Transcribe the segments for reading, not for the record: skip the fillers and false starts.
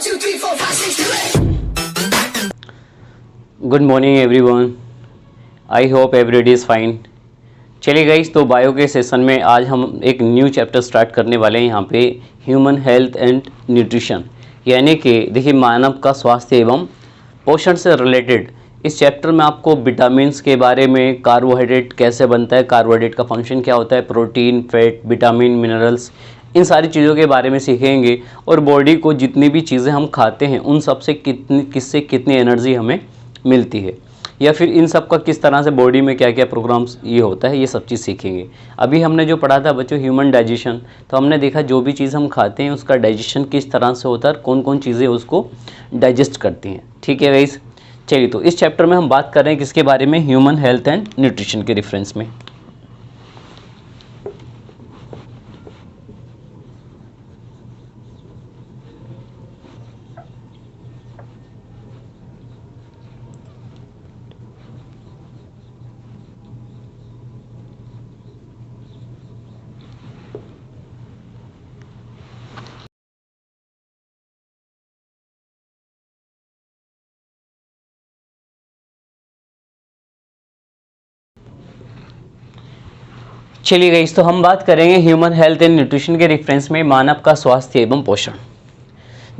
2, 3, 4, 5, 6, 2, 8. Good morning everyone, I hope everybody is fine. चलिए guys, तो bio के session में आज हम एक न्यू चैप्टर स्टार्ट करने वाले हैं यहाँ पे, ह्यूमन हेल्थ एंड न्यूट्रिशन, यानी कि देखिए मानव का स्वास्थ्य एवं पोषण से रिलेटेड। इस चैप्टर में आपको विटामिन्स के बारे में, कार्बोहाइड्रेट कैसे बनता है, कार्बोहाइड्रेट का फंक्शन क्या होता है, प्रोटीन, फैट, विटामिन, मिनरल्स, इन सारी चीज़ों के बारे में सीखेंगे। और बॉडी को जितनी भी चीज़ें हम खाते हैं उन सब से किससे कितनी एनर्जी हमें मिलती है, या फिर इन सब का किस तरह से बॉडी में क्या क्या प्रोग्राम्स ये होता है, ये सब चीज़ सीखेंगे। अभी हमने जो पढ़ा था बच्चों ह्यूमन डाइजेशन, तो हमने देखा जो भी चीज़ हम खाते हैं उसका डाइजेशन किस तरह से होता है और कौन कौन चीज़ें उसको डाइजेस्ट करती हैं। ठीक है गाइस, चलिए तो इस चैप्टर में हम बात कर रहे हैं किसके बारे में, ह्यूमन हेल्थ एंड न्यूट्रिशन के रेफरेंस में। चलिए गाइस, तो हम बात करेंगे ह्यूमन हेल्थ एंड न्यूट्रिशन के रेफरेंस में मानव का स्वास्थ्य एवं पोषण।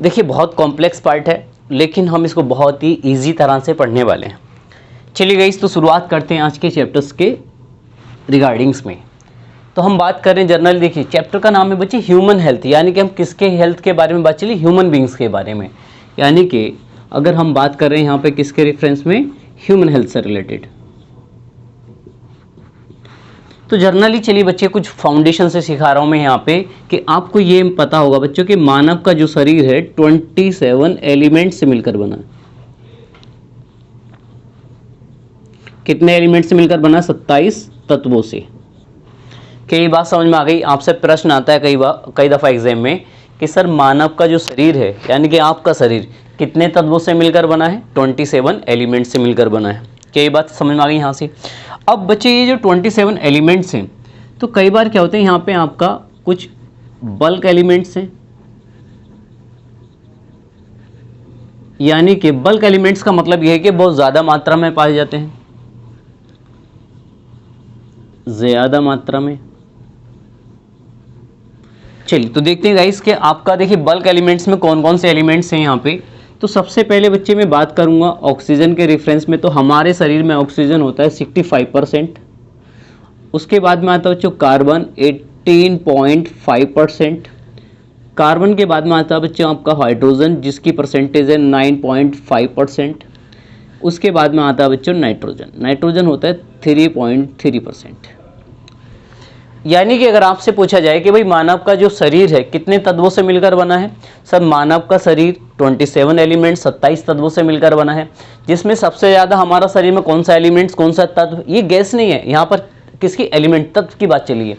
देखिए बहुत कॉम्प्लेक्स पार्ट है, लेकिन हम इसको बहुत ही इजी तरह से पढ़ने वाले हैं। चलिए गाइस, तो शुरुआत करते हैं आज के चैप्टर्स के रिगार्डिंग्स में। तो हम बात करें जनरल, देखिए चैप्टर का नाम है बच्चे ह्यूमन हेल्थ, यानी कि हम किसके हेल्थ के बारे में बात चली, ह्यूमन बींग्स के बारे में। यानी कि अगर हम बात कर रहे हैं यहाँ पे किसके रेफरेंस में, ह्यूमन हेल्थ से रिलेटेड। तो जर्नली चलिए बच्चे कुछ फाउंडेशन से सिखा रहा हूँ मैं यहाँ पे, कि आपको ये पता होगा बच्चों कि मानव का जो शरीर है 27 एलिमेंट से मिलकर बना है। कितने एलिमेंट से मिलकर बना, 27 तत्वों से। कई बात समझ में आ गई। आपसे प्रश्न आता है कई दफ़ा एग्जाम में कि सर मानव का जो शरीर है, यानी कि आपका शरीर कितने तत्वों से मिलकर बना है, 27 एलिमेंट से मिलकर बना है। कई बात समझ में आ गई यहाँ से। अब बच्चे ये जो 27 एलिमेंट्स हैं, तो कई बार क्या होते हैं यहाँ पे आपका कुछ बल्क एलिमेंट्स हैं, यानी कि बल्क एलिमेंट्स का मतलब यह है कि बहुत ज़्यादा मात्रा में पाए जाते हैं, ज़्यादा मात्रा में। चलिए तो देखते हैं गाइस कि आपका देखिए बल्क एलिमेंट्स में कौन कौन से एलिमेंट्स हैं यहाँ पे। तो सबसे पहले बच्चे मैं बात करूंगा ऑक्सीजन के रेफरेंस में। तो हमारे शरीर में ऑक्सीजन होता है 65%। उसके बाद में आता है बच्चों कार्बन 18.5%। कार्बन के बाद में आता है बच्चों आपका हाइड्रोजन, जिसकी परसेंटेज है 9.5%। उसके बाद में आता है बच्चों नाइट्रोजन, नाइट्रोजन होता है 3.3%। यानी कि अगर आपसे पूछा जाए कि भाई मानव का जो शरीर है कितने तत्वों से मिलकर बना है, सर मानव का शरीर 27 एलिमेंट 27 तत्वों से मिलकर बना है। जिसमें सबसे ज़्यादा हमारा शरीर में कौन सा एलिमेंट्स, कौन सा तत्व, ये गैस नहीं है, यहाँ पर किसकी एलिमेंट तत्व की बात चली है।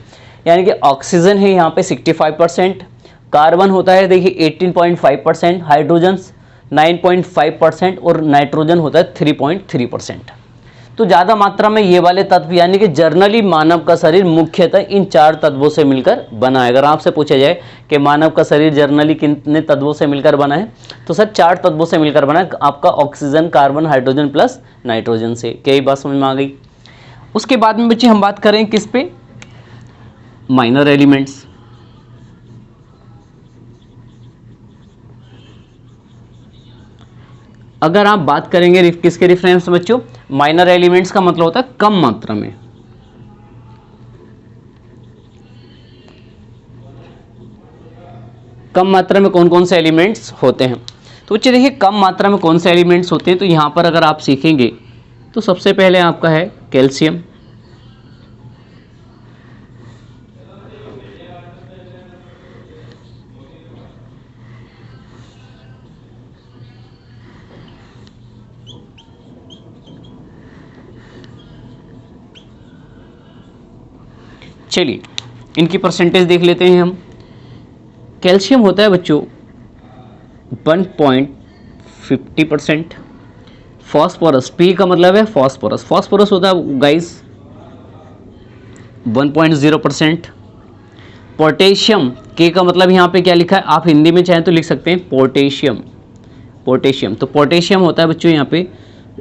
यानी कि ऑक्सीजन है यहाँ पे 65%, कार्बन होता है देखिए 18.5%, हाइड्रोजन 9.5% और नाइट्रोजन होता है 3.3%। तो ज़्यादा मात्रा में ये वाले तत्व, यानी कि जर्नली मानव का शरीर मुख्यतः इन 4 तत्वों से मिलकर बना है। अगर आपसे पूछा जाए कि मानव का शरीर जर्नली कितने तत्वों से मिलकर बना है, तो सर 4 तत्वों से मिलकर बना है, आपका oxygen, carbon, hydrogen plus nitrogen से। कई बात समझ में आ गई। उसके बाद में बच्चे हम बात करें किस पे, माइनर एलिमेंट्स। अगर आप बात करेंगे किसके रेफरेंस में बच्चों, माइनर एलिमेंट्स का मतलब होता है कम मात्रा में। कम मात्रा में कौन कौन से एलिमेंट्स होते हैं, तो बच्चे देखिए कम मात्रा में कौन से एलिमेंट्स होते हैं। तो यहां पर अगर आप सीखेंगे तो सबसे पहले आपका है कैल्शियम, चलिए इनकी परसेंटेज देख लेते हैं हम। कैल्शियम होता है बच्चों 1.50%। फॉस्फोरस, पी का मतलब है फॉस्फोरस, फॉस्फोरस होता है गाइस 1.0%। पोटेशियम, के का मतलब यहाँ पे क्या लिखा है, आप हिंदी में चाहें तो लिख सकते हैं पोटेशियम, पोटेशियम, तो पोटेशियम होता है बच्चों यहाँ पे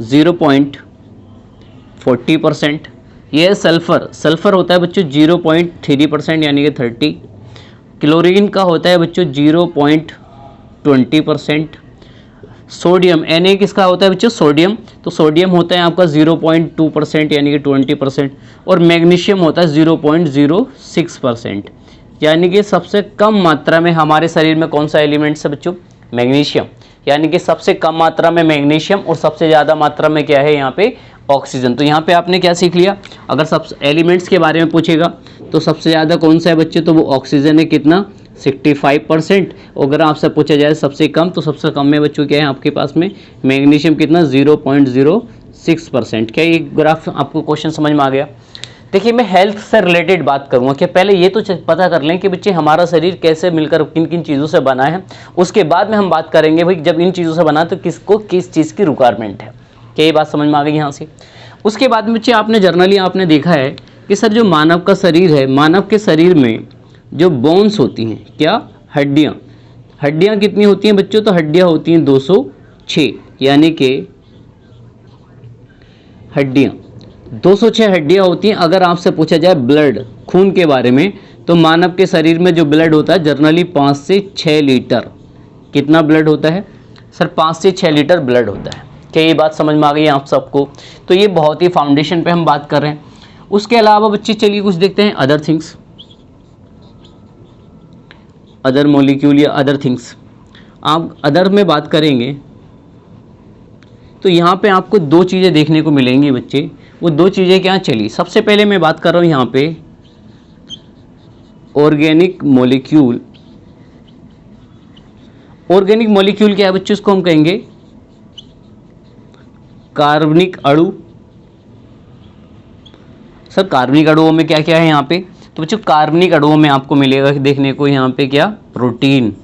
0.40%। ये है सल्फर, सल्फर होता है बच्चों 0.3% यानी कि 30। क्लोरीन का होता है बच्चों 0.20%। सोडियम Na किसका होता है बच्चों, सोडियम, तो सोडियम होता है आपका 0.2% यानी कि 20%। और मैग्नीशियम होता है 0.06%, यानी कि सबसे कम मात्रा में हमारे शरीर में कौन सा एलिमेंट्स है बच्चों, मैग्नीशियम, यानी कि सबसे कम मात्रा में मैग्नीशियम और सबसे ज़्यादा मात्रा में क्या है यहाँ पे, ऑक्सीजन। तो यहाँ पे आपने क्या सीख लिया, अगर सब एलिमेंट्स के बारे में पूछेगा तो सबसे ज़्यादा कौन सा है बच्चे, तो वो ऑक्सीजन है, कितना, 65%। अगर आपसे पूछा जाए सबसे कम, तो सबसे कम में बच्चों क्या है आपके पास में, मैग्नीशियम, कितना, 0.06%। क्या ये ग्राफ आपको क्वेश्चन समझ में आ गया। देखिए मैं हेल्थ से रिलेटेड बात करूंगा कि पहले ये तो पता कर लें कि बच्चे हमारा शरीर कैसे मिलकर किन किन चीज़ों से बना है, उसके बाद में हम बात करेंगे भाई जब इन चीज़ों से बना तो किसको किस चीज़ की रिक्वायरमेंट है। क्या ये बात समझ में आ गई यहाँ से। उसके बाद में बच्चे आपने जर्नली आपने देखा है कि सर जो मानव का शरीर है, मानव के शरीर में जो बोन्स होती हैं, क्या, हड्डियाँ, हड्डियाँ कितनी होती हैं बच्चों, तो हड्डियाँ होती हैं 206, यानी कि हड्डियाँ 206 हड्डियाँ होती हैं। अगर आपसे पूछा जाए ब्लड, खून के बारे में, तो मानव के शरीर में जो ब्लड होता है जर्नली 5 से 6 लीटर, कितना ब्लड होता है सर, 5 से 6 लीटर ब्लड होता है। क्या ये बात समझ में आ गई आप सबको। तो ये बहुत ही फाउंडेशन पे हम बात कर रहे हैं। उसके अलावा बच्चे चलिए कुछ देखते हैं अदर थिंग्स, अदर मॉलिक्यूल या अदर थिंग्स। आप अदर में बात करेंगे तो यहाँ पे आपको दो चीज़ें देखने को मिलेंगी बच्चे। वो दो चीज़ें क्या, चलिए सबसे पहले मैं बात कर रहा हूँ यहाँ पे ऑर्गेनिक मॉलिक्यूल। ऑर्गेनिक मॉलिक्यूल क्या है बच्चों, इसको हम कहेंगे कार्बनिक अणु। सर कार्बनिक अणुओं में क्या क्या है यहाँ पे, तो बच्चों कार्बनिक अणुओं में आपको मिलेगा देखने को यहाँ पे क्या, प्रोटीन।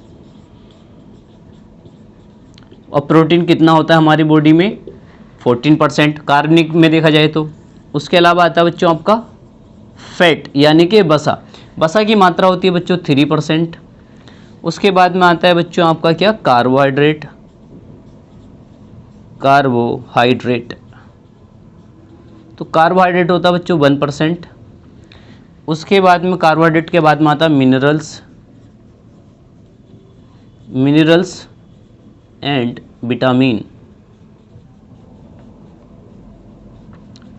और प्रोटीन कितना होता है हमारी बॉडी में, 14% कार्बनिक में देखा जाए तो। उसके अलावा आता है बच्चों आपका फैट, यानी कि वसा, वसा की मात्रा होती है बच्चों 3%। उसके बाद में आता है बच्चों आपका क्या, कार्बोहाइड्रेट, कार्बोहाइड्रेट, तो कार्बोहाइड्रेट होता है बच्चों 1%। उसके बाद में कार्बोहाइड्रेट के बाद में आता है मिनरल्स, मिनरल्स एंड विटामिन,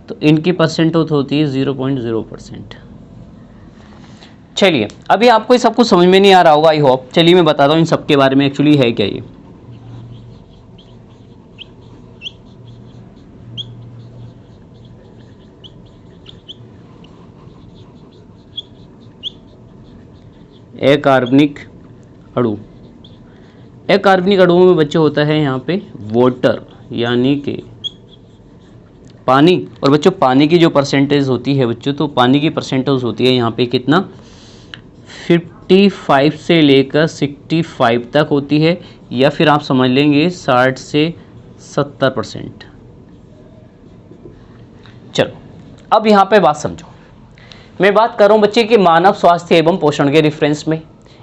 तो इनकी परसेंटेज होती है 0.0%। चलिए अभी आपको ये सब कुछ समझ में नहीं आ रहा होगा आई होप, चलिए मैं बताता हूँ इन सब के बारे में एक्चुअली है क्या ये। अकार्बनिक अणु, अकार्बनिक अणुओं में बच्चे होता है यहाँ पे वाटर, यानी कि पानी। और बच्चों पानी की जो परसेंटेज होती है बच्चों, तो पानी की परसेंटेज होती है यहाँ पे कितना, 55 से लेकर 65 तक होती है, या फिर आप समझ लेंगे 60 से 70%। चलो अब यहाँ पे बात समझो, मैं बात कर रहा हूँ बच्चे कि मानव स्वास्थ्य एवं पोषण के रेफरेंस में।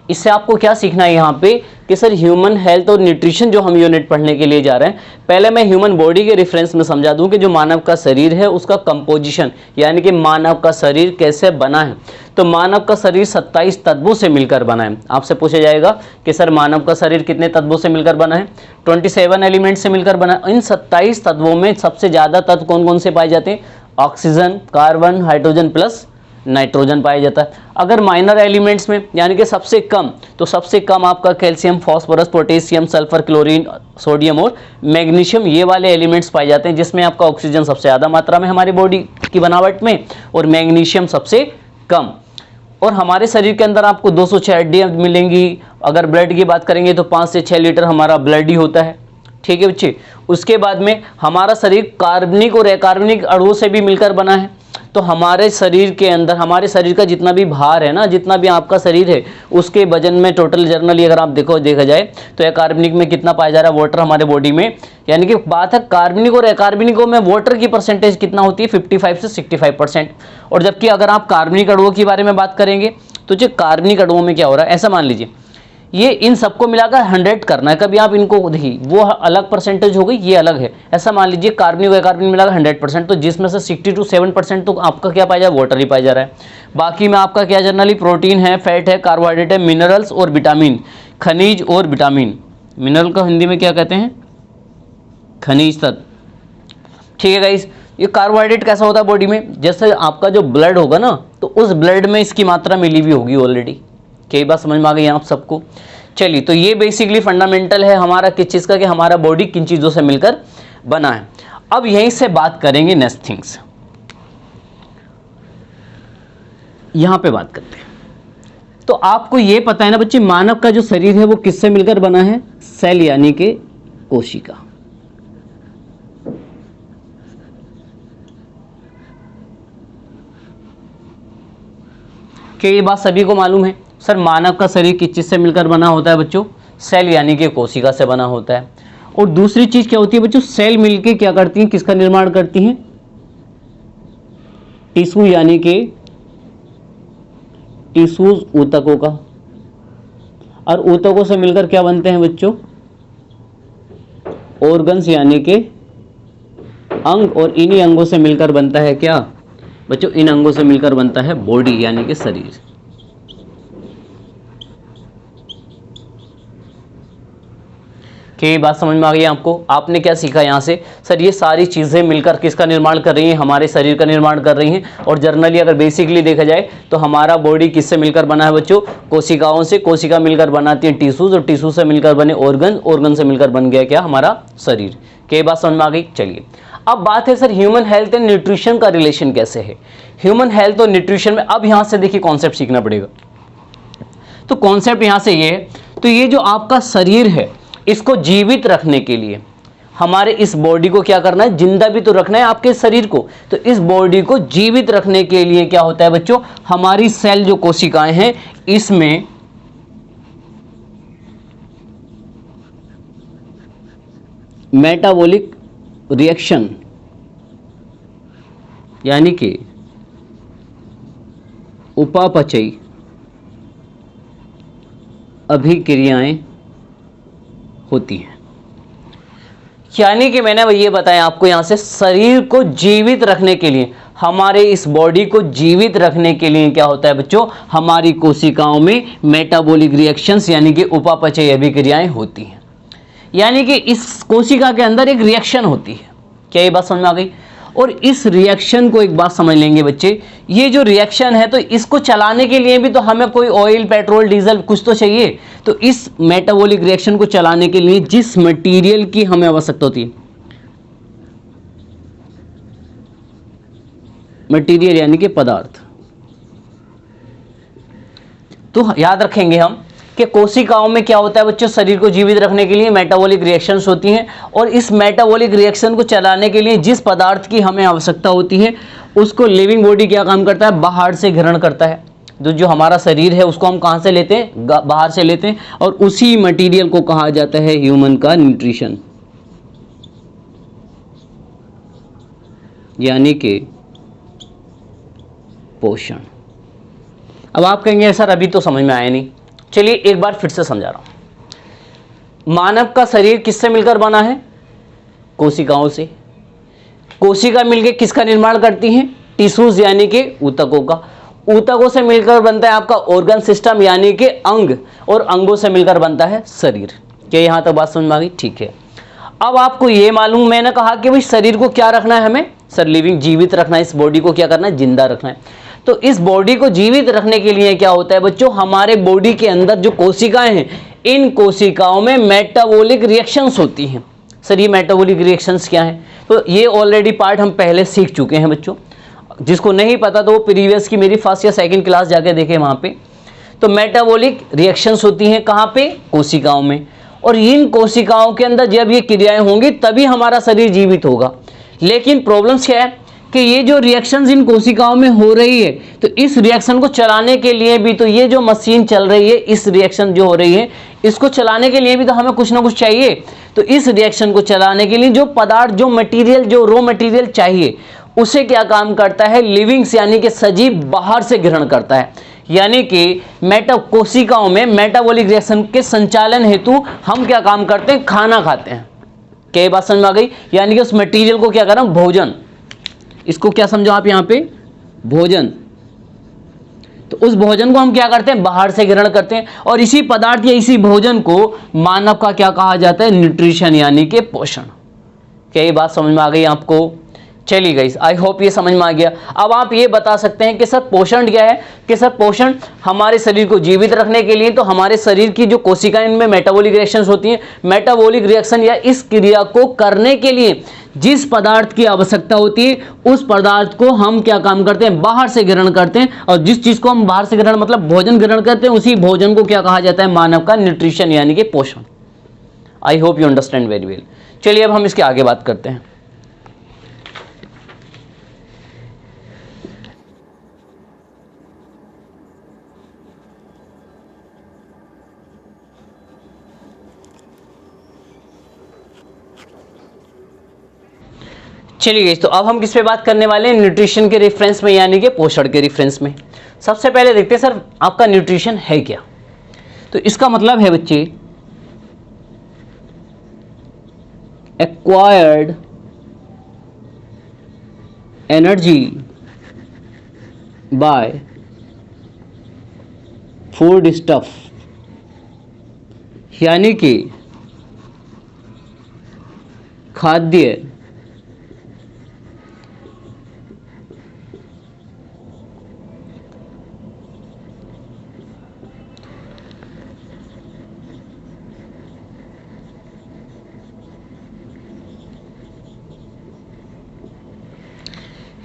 इससे आपको क्या सीखना है यहाँ पे कि सर ह्यूमन हेल्थ और न्यूट्रिशन जो हम यूनिट पढ़ने के लिए जा रहे हैं, पहले मैं ह्यूमन बॉडी के रेफरेंस में समझा दूं कि जो मानव का शरीर है उसका कंपोजिशन, यानी कि मानव का शरीर कैसे बना है। तो मानव का शरीर 27 तत्वों से मिलकर बना है। आपसे पूछा जाएगा कि सर मानव का शरीर कितने तत्वों से मिलकर बना है, 27 एलिमेंट से मिलकर बना है। इन 27 तत्वों में सबसे ज़्यादा तत्व कौन कौन से पाए जाते हैं, oxygen, carbon, hydrogen plus nitrogen पाया जाता है। अगर माइनर एलिमेंट्स में यानी कि सबसे कम, तो सबसे कम आपका calcium, phosphorus, potassium, sulphur, chlorine, sodium और मैग्नीशियम, ये वाले एलिमेंट्स पाए जाते हैं, जिसमें आपका ऑक्सीजन सबसे ज़्यादा मात्रा में हमारी बॉडी की बनावट में और मैग्नीशियम सबसे कम। और हमारे शरीर के अंदर आपको 206 हड्डियाँ मिलेंगी। अगर ब्लड की बात करेंगे तो 5 से 6 लीटर हमारा ब्लड ही होता है, ठीक है बच्चे। उसके बाद में हमारा शरीर कार्बनिक और अकार्बनिक अणुओं से भी मिलकर बना है। तो हमारे शरीर के अंदर, हमारे शरीर का जितना भी भार है ना, जितना भी आपका शरीर है, उसके वजन में टोटल जर्नली अगर आप देखा जाए तो अकार्बनिक में कितना पाया जा रहा है, वाटर हमारे बॉडी में। यानी कि बात है कार्बनिक और अकार्बनिकों में वाटर की परसेंटेज कितना होती है, 55 से 65%। और जबकि अगर आप कार्बनिक अणुओं के बारे में बात करेंगे तो जो कार्बनिक अणुओं में क्या हो रहा है, ऐसा मान लीजिए ये इन सबको मिलाकर 100 करना है। कभी आप इनको देखिए, वो अलग परसेंटेज हो गई, ये अलग है। ऐसा मान लीजिए कार्बनिक व कार्बनिक मिलाकर 100%, तो जिसमें से 67% तो आपका क्या पाया जा रहा है, वाटर ही पाया जा रहा है। बाकी में आपका क्या जनरली प्रोटीन है, फैट है, कार्बोहाइड्रेट है, मिनरल्स और विटामिन, खनिज और विटामिन। मिनरल को हिंदी में क्या कहते हैं, खनिज तत्व। ठीक है गाइस, ये कार्बोहाइड्रेट कैसा होता है बॉडी में, जैसे आपका जो ब्लड होगा ना, तो उस ब्लड में इसकी मात्रा मिली हुई होगी ऑलरेडी। कई बात समझ में आ गई आप सबको। चलिए, तो ये बेसिकली फंडामेंटल है हमारा किस चीज़ का, कि हमारा बॉडी किन चीज़ों से मिलकर बना है। अब यहीं से बात करेंगे नेक्स्ट थिंग्स, यहां पे बात करते हैं। तो आपको ये पता है ना बच्चे, मानव का जो शरीर है वो किससे मिलकर बना है, सेल यानी कि कोशिका। क्या ये बात सभी को मालूम है? सर मानव का शरीर किस चीज से मिलकर बना होता है बच्चों, सेल यानी कि कोशिका से बना होता है। और दूसरी चीज क्या होती है बच्चों, सेल मिलके क्या करती हैं, किसका निर्माण करती हैं, टिश्यू यानी कि टिश्यूज, ऊतकों का। और ऊतकों से मिलकर क्या बनते हैं बच्चों, ऑर्गन्स यानी कि अंग। और इन्हीं अंगों से मिलकर बनता है क्या बच्चों, इन अंगों से मिलकर बनता है बॉडी यानी कि शरीर। क्या ये बात समझ में आ गई आपको? आपने क्या सीखा यहाँ से, सर ये सारी चीज़ें मिलकर किसका निर्माण कर रही हैं, हमारे शरीर का निर्माण कर रही हैं। और जनरली अगर बेसिकली देखा जाए तो हमारा बॉडी किससे मिलकर बना है बच्चों, कोशिकाओं से। कोशिका मिलकर बनाती है टिश्यूज, और टिश्यू से मिलकर बने ऑर्गन, ऑर्गन से मिलकर बन गया क्या, हमारा शरीर। क्या ये बात समझ में आ गई? चलिए, अब बात है sir human health and nutrition का रिलेशन कैसे है। ह्यूमन हेल्थ और न्यूट्रिशन में अब यहाँ से देखिए कॉन्सेप्ट सीखना पड़ेगा। तो कॉन्सेप्ट यहाँ से ये है, तो ये जो आपका शरीर है इसको जीवित रखने के लिए हमारे इस बॉडी को क्या करना है, जिंदा भी तो रखना है आपके शरीर को। तो इस बॉडी को जीवित रखने के लिए क्या होता है बच्चों, हमारी सेल जो कोशिकाएं हैं इसमें मेटाबॉलिक रिएक्शन यानी कि उपापचयी अभिक्रियाएं होती हैं। यानी कि मैंने ये बताया आपको यहां से, शरीर को जीवित रखने के लिए, हमारे इस बॉडी को जीवित रखने के लिए क्या होता है बच्चों, हमारी कोशिकाओं में मेटाबॉलिक रिएक्शंस यानी कि उपापचयी अभिक्रियाएं होती हैं। यानी कि इस कोशिका के अंदर एक रिएक्शन होती है। क्या ये बात समझ में आ गई? और इस रिएक्शन को एक बात समझ लेंगे बच्चे, ये जो रिएक्शन है तो इसको चलाने के लिए भी तो हमें कोई ऑयल, पेट्रोल, डीजल कुछ तो चाहिए। तो इस मेटाबॉलिक रिएक्शन को चलाने के लिए जिस मटेरियल की हमें आवश्यकता होती है, मटेरियल यानी कि पदार्थ, तो याद रखेंगे हम कि कोशिकाओं में क्या होता है बच्चों, शरीर को जीवित रखने के लिए मेटाबॉलिक रिएक्शंस होती हैं। और इस मेटाबॉलिक रिएक्शन को चलाने के लिए जिस पदार्थ की हमें आवश्यकता होती है उसको लिविंग बॉडी क्या काम करता है, बाहर से ग्रहण करता है। जो हमारा शरीर है उसको हम कहाँ से लेते हैं, बाहर से लेते हैं। और उसी मटेरियल को कहा जाता है ह्यूमन का न्यूट्रिशन यानी कि पोषण। अब आप कहेंगे सर अभी तो समझ में आया नहीं, चलिए एक बार फिर से समझा रहा हूं। मानव का शरीर किससे मिलकर बना है, कोशिकाओं से। कोशिका मिलकर किसका निर्माण करती हैं, टिश्यूज यानी कि ऊतकों का। ऊतकों से मिलकर बनता है आपका ऑर्गन सिस्टम यानी कि अंग, और अंगों से मिलकर बनता है शरीर। क्या यहां तक बात समझ में आ गई? ठीक है। अब आपको ये मालूम, मैंने कहा कि भाई शरीर को क्या रखना है हमें, सर लिविंग, जीवित रखना है। इस बॉडी को क्या करना है, जिंदा रखना है। तो इस बॉडी को जीवित रखने के लिए क्या होता है बच्चों, हमारे बॉडी के अंदर जो कोशिकाएं हैं इन कोशिकाओं में मेटाबॉलिक रिएक्शंस होती हैं। सर ये मेटाबॉलिक रिएक्शंस क्या हैं, तो ये ऑलरेडी पार्ट हम पहले सीख चुके हैं बच्चों। जिसको नहीं पता तो वो प्रीवियस की मेरी फर्स्ट या सेकंड क्लास जाके देखें वहाँ पे। तो मेटाबॉलिक रिएक्शंस होती हैं कहाँ पे, कोशिकाओं में। और इन कोशिकाओं के अंदर जब ये क्रियाएं होंगी तभी हमारा शरीर जीवित होगा। लेकिन प्रॉब्लम्स क्या है कि ये जो रिएक्शंस इन कोशिकाओं में हो रही है, तो इस रिएक्शन को चलाने के लिए भी तो ये जो मशीन चल रही है, इस रिएक्शन जो हो रही है इसको चलाने के लिए भी तो हमें कुछ ना कुछ चाहिए। तो इस रिएक्शन को चलाने के लिए जो पदार्थ, जो मटेरियल, जो रॉ मटेरियल चाहिए, उसे क्या काम करता है, लिविंग्स यानी कि सजीव बाहर से ग्रहण करता है। यानी कि कोशिकाओं में मेटाबॉलिक रिएक्शन के संचालन हेतु हम क्या काम करते हैं, खाना खाते हैं। क्या ये बात समझ में आ गई? यानी कि उस मटेरियल को क्या कर रहा हूं, भोजन, इसको क्या समझो आप यहां पे, भोजन। तो उस भोजन को हम क्या करते हैं, बाहर से ग्रहण करते हैं, और इसी पदार्थ या इसी भोजन को मानव का क्या कहा जाता है, न्यूट्रिशन यानी कि पोषण। क्या ये बात समझ में आ गई आपको? चलिए गाइस, आई होप ये समझ में आ गया। अब आप ये बता सकते हैं कि सर पोषण क्या है, कि सर पोषण हमारे शरीर को जीवित रखने के लिए, तो हमारे शरीर की जो कोशिकाएं, इनमें मेटाबॉलिक रिएक्शंस होती हैं, मेटाबॉलिक रिएक्शन या इस क्रिया को करने के लिए जिस पदार्थ की आवश्यकता होती है, उस पदार्थ को हम क्या काम करते हैं, बाहर से ग्रहण करते हैं। और जिस चीज को हम बाहर से ग्रहण मतलब भोजन ग्रहण करते हैं, उसी भोजन को क्या कहा जाता है, मानव का न्यूट्रिशन यानी कि पोषण। I hope you understand very well. चलिए अब हम इसके आगे बात करते हैं। चलिए तो अब हम किस पे बात करने वाले हैं, न्यूट्रिशन के रेफरेंस में यानी कि पोषण के रेफरेंस में। सबसे पहले देखते हैं सर आपका न्यूट्रिशन है क्या। तो इसका मतलब है बच्चे, acquired energy by food stuff, यानी कि खाद्य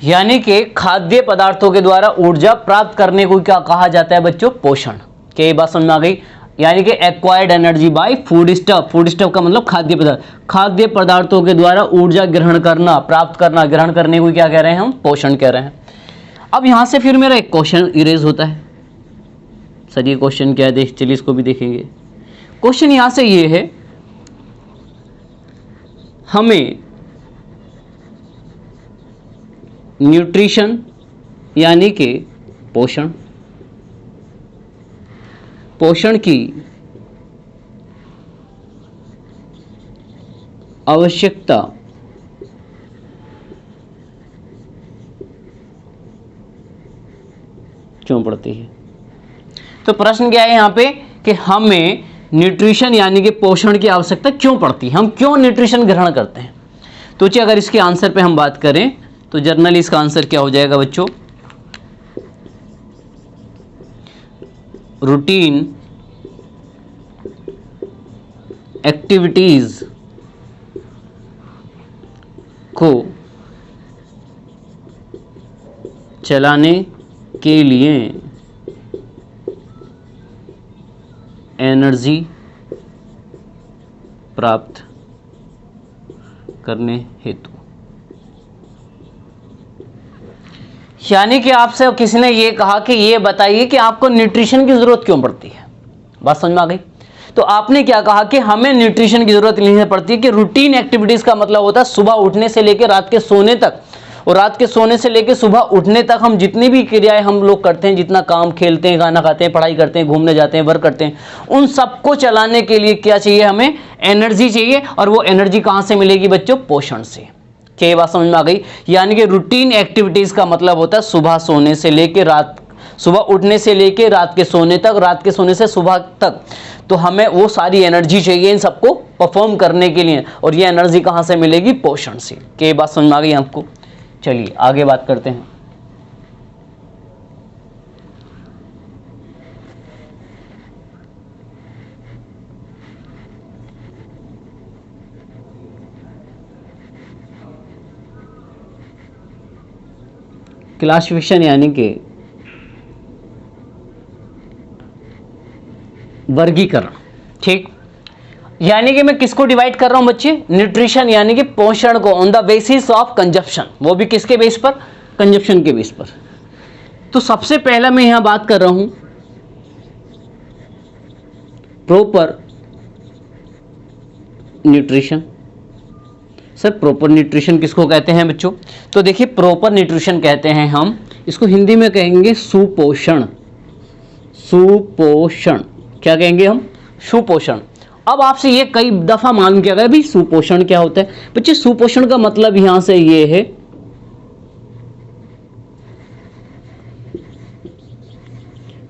यानी कि खाद्य पदार्थों के द्वारा ऊर्जा प्राप्त करने को क्या कहा जाता है बच्चों, पोषण। क्या ये बात समझ में आ गई? यानी कि acquired energy by food stuff, food stuff का मतलब खाद्य पदार्थ, खाद्य पदार्थों के द्वारा ऊर्जा ग्रहण करना, प्राप्त करना, ग्रहण करने को क्या कह रहे हैं हम, पोषण कह रहे हैं। अब यहां से फिर मेरा एक क्वेश्चन इरेज होता है, सर ये क्वेश्चन क्या है, देख चलिए इसको भी देखेंगे। क्वेश्चन यहां से ये है, हमें न्यूट्रिशन यानी कि पोषण, पोषण की आवश्यकता क्यों पड़ती है। तो प्रश्न क्या है यहां पे कि हमें न्यूट्रिशन यानी कि पोषण की आवश्यकता क्यों पड़ती है, हम क्यों न्यूट्रिशन ग्रहण करते हैं। तो चलिए अगर इसके आंसर पे हम बात करें तो जनरली इसका आंसर क्या हो जाएगा बच्चों, रूटीन एक्टिविटीज को चलाने के लिए एनर्जी प्राप्त करने हेतु। यानी कि आपसे किसी ने ये कहा कि ये बताइए कि आपको न्यूट्रिशन की जरूरत क्यों पड़ती है, बात समझ में आ गई। तो आपने क्या कहा कि हमें न्यूट्रिशन की जरूरत नहीं पड़ती, कि रूटीन एक्टिविटीज का मतलब होता है सुबह उठने से लेकर रात के सोने तक, और रात के सोने से लेकर सुबह उठने तक हम जितनी भी क्रियाएं हम लोग करते हैं, जितना काम, खेलते हैं, खाना खाते हैं, पढ़ाई करते हैं, घूमने जाते हैं, वर्क करते हैं, उन सबको चलाने के लिए क्या चाहिए, हमें एनर्जी चाहिए। और वो एनर्जी कहां से मिलेगी बच्चों, पोषण से। क्या ये बात समझ में आ गई? यानी कि रूटीन एक्टिविटीज का मतलब होता है सुबह सोने से लेकर रात, सुबह उठने से लेकर रात के सोने तक, रात के सोने से सुबह तक। तो हमें वो सारी एनर्जी चाहिए इन सबको परफॉर्म करने के लिए, और ये एनर्जी कहां से मिलेगी, पोषण से। क्या ये बात समझ में आ गई आपको? चलिए आगे बात करते हैं। क्लासिफिकेशन यानी कि वर्गीकरण, ठीक। यानी कि मैं किसको डिवाइड कर रहा हूं बच्चे, न्यूट्रिशन यानी कि पोषण को, on the basis of consumption, वो भी किसके बेस पर, कंजप्शन के बेस पर। तो सबसे पहला मैं यहां बात कर रहा हूं proper nutrition. Sir proper nutrition किसको कहते हैं बच्चों, तो देखिए प्रॉपर न्यूट्रिशन कहते हैं हम इसको, हिंदी में कहेंगे सुपोषण। सुपोषण, क्या कहेंगे हम? सुपोषण। अब आपसे ये कई दफा मालूम किया गया भाई सुपोषण क्या होता है। बच्चे सुपोषण का मतलब यहां से ये है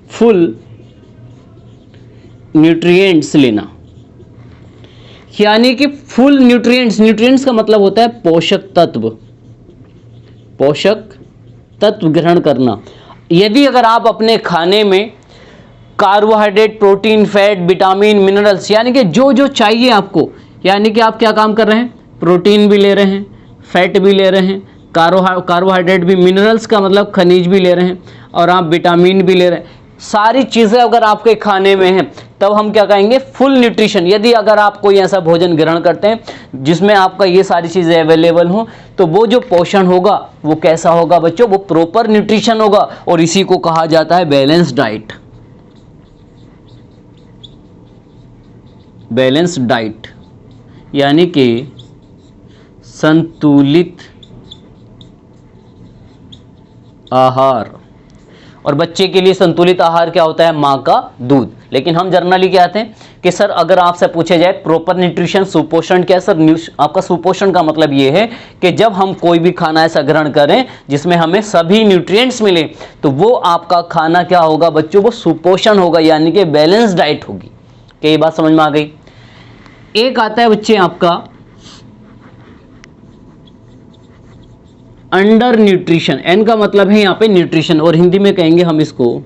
फुल न्यूट्रिएंट्स लेना, यानी कि फुल न्यूट्रिएंट्स, न्यूट्रिएंट्स का मतलब होता है पोषक तत्व, पोषक तत्व ग्रहण करना। यदि अगर आप अपने खाने में carbohydrate, protein, fat, vitamin, minerals, यानी कि जो जो चाहिए आपको, यानी कि आप क्या काम कर रहे हैं, प्रोटीन भी ले रहे हैं, फैट भी ले रहे हैं, कार्बोहाइड्रेट भी, मिनरल्स का मतलब खनिज भी ले रहे हैं, और आप विटामिन भी ले रहे हैं, सारी चीज़ें अगर आपके खाने में हैं तब हम क्या कहेंगे, फुल न्यूट्रिशन। यदि अगर आप कोई ऐसा भोजन ग्रहण करते हैं जिसमें आपका ये सारी चीज़ें अवेलेबल हो, तो वो जो पोषण होगा वो कैसा होगा बच्चों, वो प्रॉपर न्यूट्रिशन होगा, और इसी को कहा जाता है बैलेंस डाइट। बैलेंस डाइट यानी कि संतुलित आहार। और बच्चे के लिए संतुलित आहार क्या होता है, माँ का दूध। लेकिन हम जनरली क्या कहते हैं कि सर अगर आपसे पूछे जाए प्रॉपर न्यूट्रिशन, सुपोषण क्या है सर, आपका सुपोषण का मतलब ये है कि जब हम कोई भी खाना ऐसा ग्रहण करें जिसमें हमें सभी न्यूट्रिएंट्स मिले, तो वो आपका खाना क्या होगा बच्चों, वो सुपोषण होगा, यानी कि बैलेंस डाइट होगी। क्या ये बात समझ में आ गई? एक आता है बच्चे आपका अंडर न्यूट्रिशन, एन का मतलब है यहाँ पे न्यूट्रिशन, और हिंदी में कहेंगे हम इसको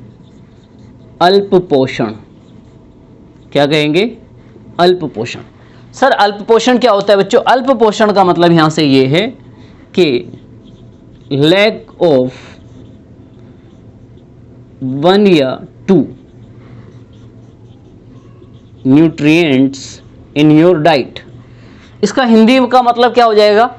अल्प पोषण। क्या कहेंगे, अल्प पोषण। सर अल्प पोषण क्या होता है बच्चों? अल्प पोषण का मतलब यहां से ये है कि लैक ऑफ 1 या 2 न्यूट्रिएंट्स इन योर डाइट। इसका हिंदी का मतलब क्या हो जाएगा,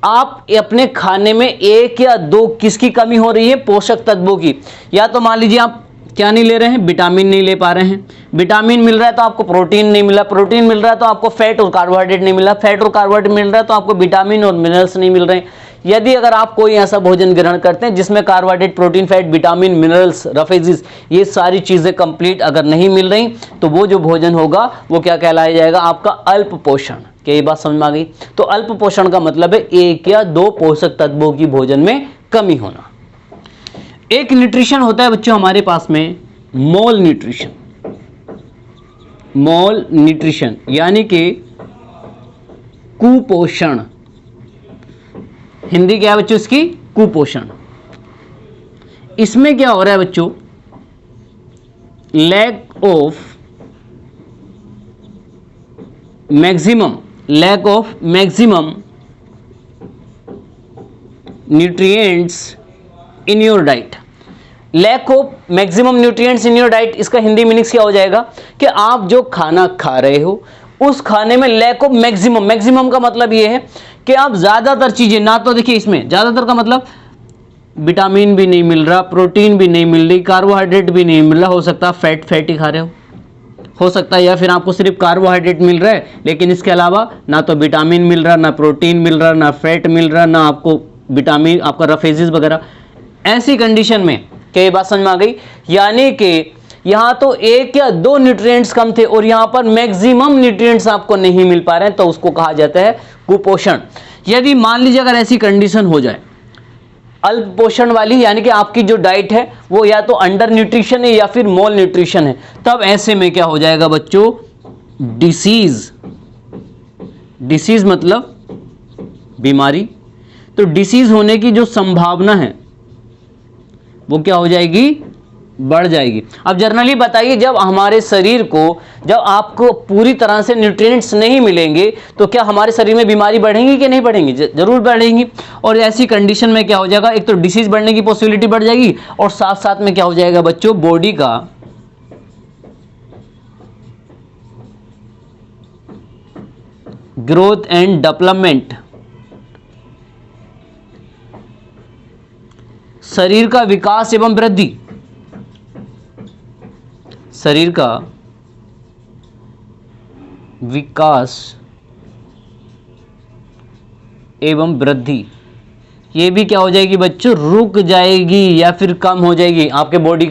आप अपने खाने में 1 या 2 किसकी कमी हो रही है, पोषक तत्वों की। या तो मान लीजिए आप क्या नहीं ले रहे हैं, विटामिन नहीं ले पा रहे हैं, विटामिन मिल रहा है तो आपको प्रोटीन नहीं मिला, प्रोटीन मिल रहा है तो आपको फैट और कार्बोहाइड्रेट नहीं मिला, फैट और कार्बोहाइड्रेट मिल रहा है तो आपको विटामिन और मिनरल्स नहीं मिल रहे हैं। यदि अगर आप कोई ऐसा भोजन ग्रहण करते हैं जिसमें carbohydrate, protein, fat, vitamin, minerals, roughages, ये सारी चीज़ें कंप्लीट अगर नहीं मिल रही, तो वो जो भोजन होगा वो क्या कहलाया जाएगा, आपका अल्प पोषण। क्या ये बात समझ में आ गई? तो अल्प पोषण का मतलब है 1 या 2 पोषक तत्वों की भोजन में कमी होना। एक न्यूट्रिशन होता है बच्चों हमारे पास में मोल न्यूट्रिशन। मोल न्यूट्रिशन यानी कि कुपोषण। हिंदी क्या है बच्चों इसकी, कुपोषण। इसमें क्या हो रहा है बच्चों, lack of maximum nutrients in your diet. Lack of maximum nutrients in your diet, इसका हिंदी मीनिंग्स क्या हो जाएगा कि आप जो खाना खा रहे हो उस खाने में लैक ऑफ मैक्सिमम। मैक्सिमम का मतलब ये है कि आप ज्यादातर चीजें ना, तो देखिए इसमें ज्यादातर का मतलब विटामिन भी नहीं मिल रहा, प्रोटीन भी नहीं मिल रही, कार्बोहाइड्रेट भी नहीं मिल रहा, हो सकता है फैट ही खा रहे हो सकता है, या फिर आपको सिर्फ कार्बोहाइड्रेट मिल रहा है लेकिन इसके अलावा ना तो विटामिन मिल रहा, ना प्रोटीन मिल रहा, ना फैट मिल रहा, ना आपको विटामिन, आपका रफेजिस वगैरह। ऐसी कंडीशन में क्या ये बात समझ में आ गई, यानी कि यहां तो 1 या 2 न्यूट्रिएंट्स कम थे और यहां पर मैक्सिमम न्यूट्रिएंट्स आपको नहीं मिल पा रहे हैं, तो उसको कहा जाता है कुपोषण। यदि मान लीजिए अगर ऐसी कंडीशन हो जाए अल्प पोषण वाली, यानी कि आपकी जो डाइट है वो या तो अंडर न्यूट्रिशन है या फिर मोल न्यूट्रिशन है, तब ऐसे में क्या हो जाएगा बच्चों, डिसीज मतलब बीमारी। तो डिसीज होने की जो संभावना है वो क्या हो जाएगी, बढ़ जाएगी। अब जनरली बताइए, जब हमारे शरीर को, जब आपको पूरी तरह से न्यूट्रिएंट्स नहीं मिलेंगे तो क्या हमारे शरीर में बीमारी बढ़ेंगी कि नहीं बढ़ेंगी? जरूर बढ़ेंगी। और ऐसी कंडीशन में क्या हो जाएगा, एक तो डिसीज बढ़ने की पॉसिबिलिटी बढ़ जाएगी और साथ साथ में क्या हो जाएगा बच्चों, बॉडी का ग्रोथ एंड डेवलपमेंट, शरीर का विकास एवं वृद्धि, शरीर का विकास एवं वृद्धि ये भी क्या हो जाएगी बच्चों, रुक जाएगी या फिर कम हो जाएगी। आपके बॉडी,